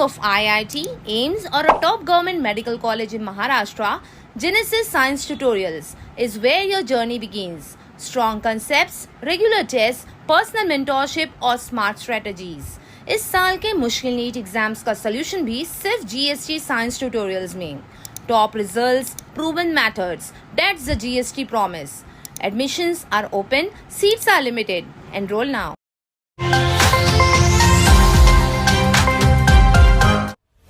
of IIT, AIIMS or a top government medical college in Maharashtra, Genesis Science Tutorials is where your journey begins. Strong concepts, regular tests, personal mentorship और smart strategies. इस साल के मुश्किल NEET exams का solution भी सिर्फ GST science tutorials में. Top results, proven methods, that's the GST promise. Admissions are open, seats are limited. Enroll now.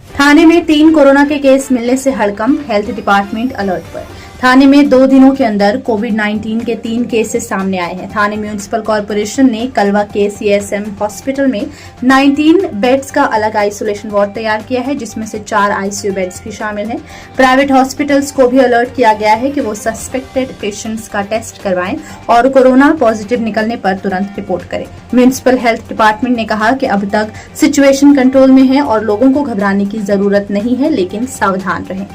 थाने में 3 कोरोना के केस मिलने से हड़कंप, हेल्थ डिपार्टमेंट अलर्ट पर. थाने में 2 दिनों के अंदर कोविड-19 के 3 केसेस सामने आए हैं. थाने म्युनिसिपल कॉर्पोरेशन ने कलवा के CSM हॉस्पिटल में 19 बेड्स का अलग आइसोलेशन वार्ड तैयार किया है, जिसमें से 4 ICU बेड्स भी शामिल हैं. प्राइवेट हॉस्पिटल्स को भी अलर्ट किया गया है कि वो सस्पेक्टेड पेशेंट्स का टेस्ट करवाएं और कोरोना पॉजिटिव निकलने पर तुरंत रिपोर्ट करें. म्युनिसिपल हेल्थ डिपार्टमेंट ने कहा कि अब तक सिचुएशन कंट्रोल में है और लोगों को घबराने की जरूरत नहीं है, लेकिन सावधान रहें.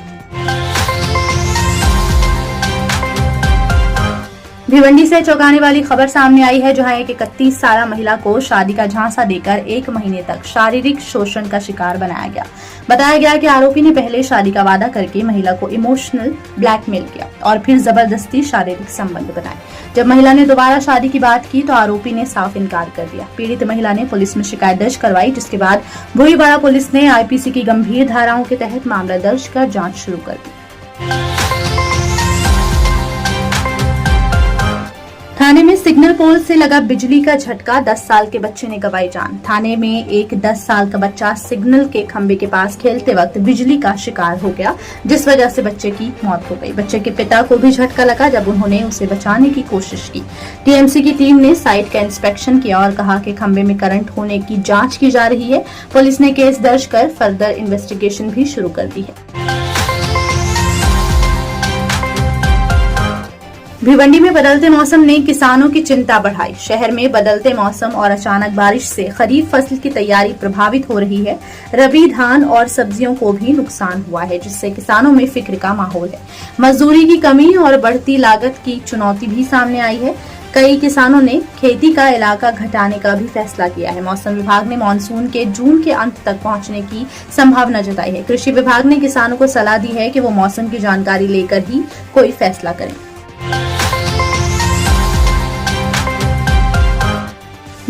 भिवंडी से चौंकाने वाली खबर सामने आई है, जहां एक 31 साला महिला को शादी का झांसा देकर 1 महीने तक शारीरिक शोषण का शिकार बनाया गया. बताया गया कि आरोपी ने पहले शादी का वादा करके महिला को इमोशनल ब्लैकमेल किया और फिर जबरदस्ती शारीरिक संबंध बनाए. जब महिला ने दोबारा शादी की बात की तो आरोपी ने साफ इनकार कर दिया. पीड़ित महिला ने पुलिस में शिकायत दर्ज करवाई, जिसके बाद भोईवाड़ा पुलिस ने IPC की गंभीर धाराओं के तहत मामला दर्ज कर जाँच शुरू कर दी. थाने में सिग्नल पोल से लगा बिजली का झटका, 10 साल के बच्चे ने गंवाई जान. थाने में एक 10 साल का बच्चा सिग्नल के खंबे के पास खेलते वक्त बिजली का शिकार हो गया, जिस वजह से बच्चे की मौत हो गई. बच्चे के पिता को भी झटका लगा जब उन्होंने उसे बचाने की कोशिश की. TMC की टीम ने साइट का इंस्पेक्शन किया और कहा कि खंबे में करंट होने की जाँच की जा रही है. पुलिस ने केस दर्ज कर फर्दर इन्वेस्टिगेशन भी शुरू कर दी है. भिवंडी में बदलते मौसम ने किसानों की चिंता बढ़ाई. शहर में बदलते मौसम और अचानक बारिश से खरीफ फसल की तैयारी प्रभावित हो रही है. रबी धान और सब्जियों को भी नुकसान हुआ है, जिससे किसानों में फिक्र का माहौल है. मजदूरी की कमी और बढ़ती लागत की चुनौती भी सामने आई है. कई किसानों ने खेती का इलाका घटाने का भी फैसला किया है. मौसम विभाग ने मानसून के जून के अंत तक पहुंचने की संभावना जताई है. कृषि विभाग ने किसानों को सलाह दी है कि वो मौसम की जानकारी लेकर ही कोई फैसला करें.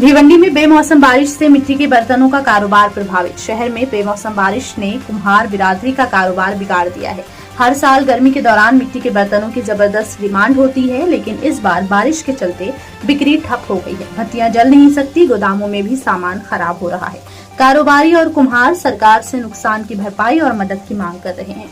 भिवंडी में बेमौसम बारिश से मिट्टी के बर्तनों का कारोबार प्रभावित. शहर में बेमौसम बारिश ने कुम्हार बिरादरी का कारोबार बिगाड़ दिया है. हर साल गर्मी के दौरान मिट्टी के बर्तनों की जबरदस्त डिमांड होती है, लेकिन इस बार बारिश के चलते बिक्री ठप हो गई है. भट्टियां जल नहीं सकती, गोदामों में भी सामान खराब हो रहा है. कारोबारी और कुम्हार सरकार से नुकसान की भरपाई और मदद की मांग कर रहे हैं.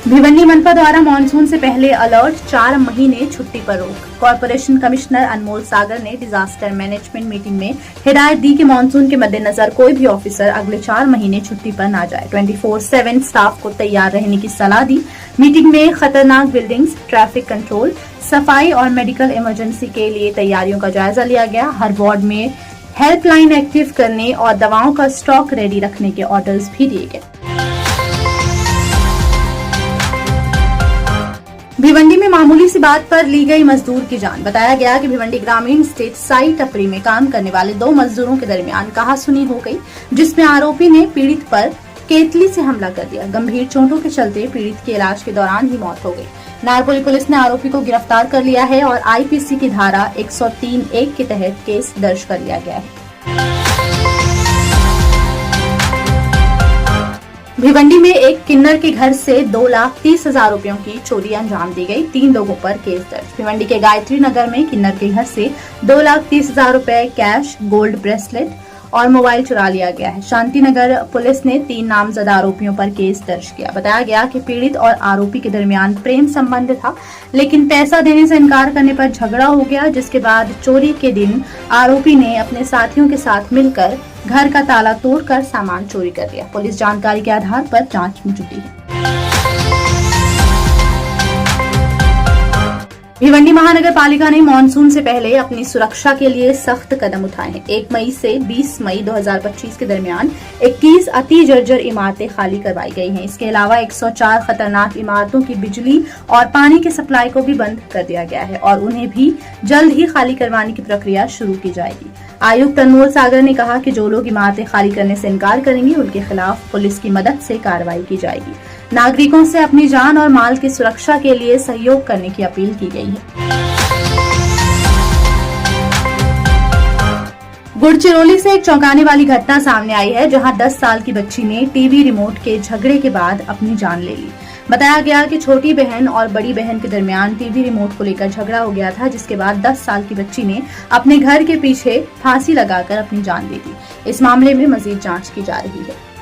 भिवंडी मनपा द्वारा मानसून से पहले अलर्ट, 4 महीने छुट्टी पर रोक. कॉर्पोरेशन कमिश्नर अनमोल सागर ने डिजास्टर मैनेजमेंट मीटिंग में हिदायत दी कि मानसून के मद्देनजर कोई भी ऑफिसर अगले 4 महीने छुट्टी पर न जाए. 24/7 स्टाफ को तैयार रहने की सलाह दी. मीटिंग में खतरनाक बिल्डिंग्स, ट्रैफिक कंट्रोल, सफाई और मेडिकल इमरजेंसी के लिए तैयारियों का जायजा लिया गया. हर वार्ड में हेल्पलाइन एक्टिव करने और दवाओं का स्टॉक रेडी रखने के ऑर्डर्स भी दिए गए. भिवंडी में मामूली सी बात पर ली गई मजदूर की जान. बताया गया कि भिवंडी ग्रामीण स्टेट साई टपरी में काम करने वाले 2 मजदूरों के दरमियान कहासुनी हो गई, जिसमें आरोपी ने पीड़ित पर केतली से हमला कर दिया. गंभीर चोटों के चलते पीड़ित के इलाज के दौरान ही मौत हो गई. नारपोली पुलिस ने आरोपी को गिरफ्तार कर लिया है और IPC की धारा 103(1) के तहत केस दर्ज कर लिया गया है. भिवंडी में एक किन्नर के घर से 2,30,000 रुपयों की चोरी अंजाम दी गई. 3 लोगों पर केस दर्ज. भिवंडी के गायत्री नगर में किन्नर के घर से 2,30,000 रुपए कैश, गोल्ड ब्रेसलेट और मोबाइल चुरा लिया गया है. शांतिनगर पुलिस ने 3 नामजद आरोपियों पर केस दर्ज किया. बताया गया कि पीड़ित और आरोपी के दरमियान प्रेम संबंध था, लेकिन पैसा देने से इनकार करने पर झगड़ा हो गया, जिसके बाद चोरी के दिन आरोपी ने अपने साथियों के साथ मिलकर घर का ताला तोड़कर सामान चोरी कर लिया. पुलिस जानकारी के आधार पर जांच में जुटी है. भिवंडी महानगर पालिका ने मानसून से पहले अपनी सुरक्षा के लिए सख्त कदम उठाए हैं. 1 मई से 20 मई 2025 के दरमियान 21 अति जर्जर इमारतें खाली करवाई गई हैं. इसके अलावा 104 खतरनाक इमारतों की बिजली और पानी की सप्लाई को भी बंद कर दिया गया है और उन्हें भी जल्द ही खाली करवाने की प्रक्रिया शुरू की जाएगी. आयुक्त अनमोल सागर ने कहा कि जो लोग इमारतें खाली करने से इनकार करेंगे उनके खिलाफ पुलिस की मदद से कार्रवाई की जाएगी। नागरिकों से अपनी जान और माल की सुरक्षा के लिए सहयोग करने की अपील की गई है। गुड़चिरौली से एक चौंकाने वाली घटना सामने आई है, जहां 10 साल की बच्ची ने टीवी रिमोट के झगड़े के बाद अपनी जान ले ली। बताया गया कि छोटी बहन और बड़ी बहन के दरमियान टीवी रिमोट को लेकर झगड़ा हो गया था, जिसके बाद 10 साल की बच्ची ने अपने घर के पीछे फांसी लगाकर अपनी जान दे दी। इस मामले में मजीद जांच की जा रही है।